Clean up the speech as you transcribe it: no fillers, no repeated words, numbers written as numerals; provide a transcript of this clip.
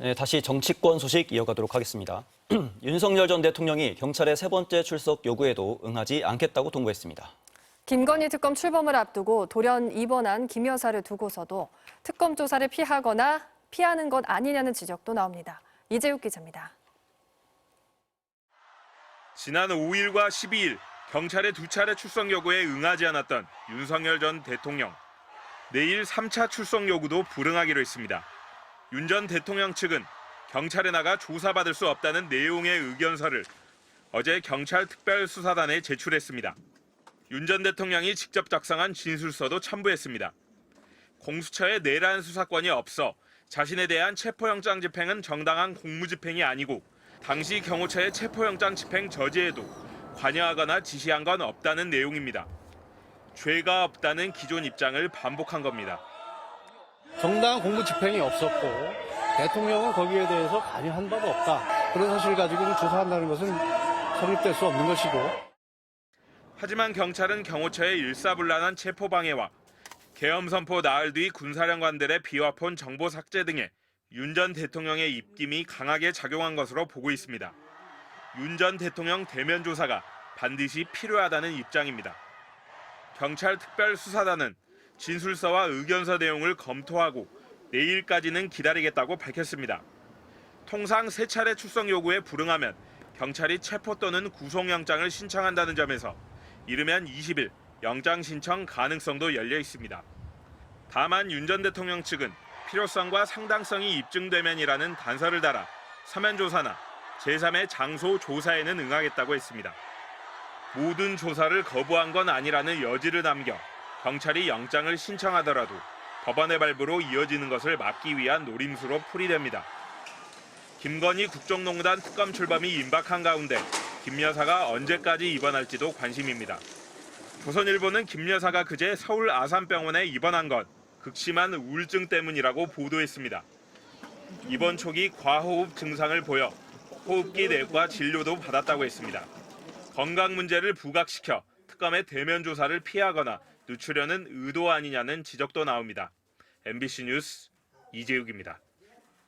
네, 다시 정치권 소식 이어가도록 하겠습니다. 윤석열 전 대통령이 경찰의 세 번째 출석 요구에도 응하지 않겠다고 통보했습니다. 김건희 특검 출범을 앞두고 돌연 입원한 김 여사를 두고서도 특검 조사를 피하거나 피하는 것 아니냐는 지적도 나옵니다. 이재욱 기자입니다. 지난 5일과 12일 경찰의 두 차례 출석 요구에 응하지 않았던 윤석열 전 대통령. 내일 3차 출석 요구도 불응하기로 했습니다. 윤 전 대통령 측은 경찰에 나가 조사받을 수 없다는 내용의 의견서를 어제 경찰 특별수사단에 제출했습니다. 윤 전 대통령이 직접 작성한 진술서도 첨부했습니다. 공수처에 내란 수사권이 없어 자신에 대한 체포영장 집행은 정당한 공무집행이 아니고 당시 경호처의 체포영장 집행 저지에도 관여하거나 지시한 건 없다는 내용입니다. 죄가 없다는 기존 입장을 반복한 겁니다. 정당한 공무 집행이 없었고 대통령은 거기에 대해서 관여한 바가 없다. 그런 사실 가지고 조사한다는 것은 성립될 수 없는 것이고. 하지만 경찰은 경호처의 일사불란한 체포방해와 계엄선포 나흘 뒤 군사령관들의 비화폰 정보 삭제 등에 윤 전 대통령의 입김이 강하게 작용한 것으로 보고 있습니다. 윤 전 대통령 대면 조사가 반드시 필요하다는 입장입니다. 경찰 특별수사단은 진술서와 의견서 내용을 검토하고 내일까지는 기다리겠다고 밝혔습니다. 통상 세 차례 출석 요구에 불응하면 경찰이 체포 또는 구속영장을 신청한다는 점에서 이르면 20일 영장 신청 가능성도 열려 있습니다. 다만 윤 전 대통령 측은 필요성과 상당성이 입증되면이라는 단서를 달아 서면 조사나 제3의 장소 조사에는 응하겠다고 했습니다. 모든 조사를 거부한 건 아니라는 여지를 남겨 경찰이 영장을 신청하더라도 법원의 발부로 이어지는 것을 막기 위한 노림수로 풀이됩니다. 김건희 국정농단 특검 출범이 임박한 가운데 김 여사가 언제까지 입원할지도 관심입니다. 조선일보는 김 여사가 그제 서울 아산병원에 입원한 건 극심한 우울증 때문이라고 보도했습니다. 입원 초기 과호흡 증상을 보여 호흡기 내과 진료도 받았다고 했습니다. 건강 문제를 부각시켜 특검의 대면 조사를 피하거나 늦추려는 의도 아니냐는 지적도 나옵니다. MBC 뉴스 이재욱입니다.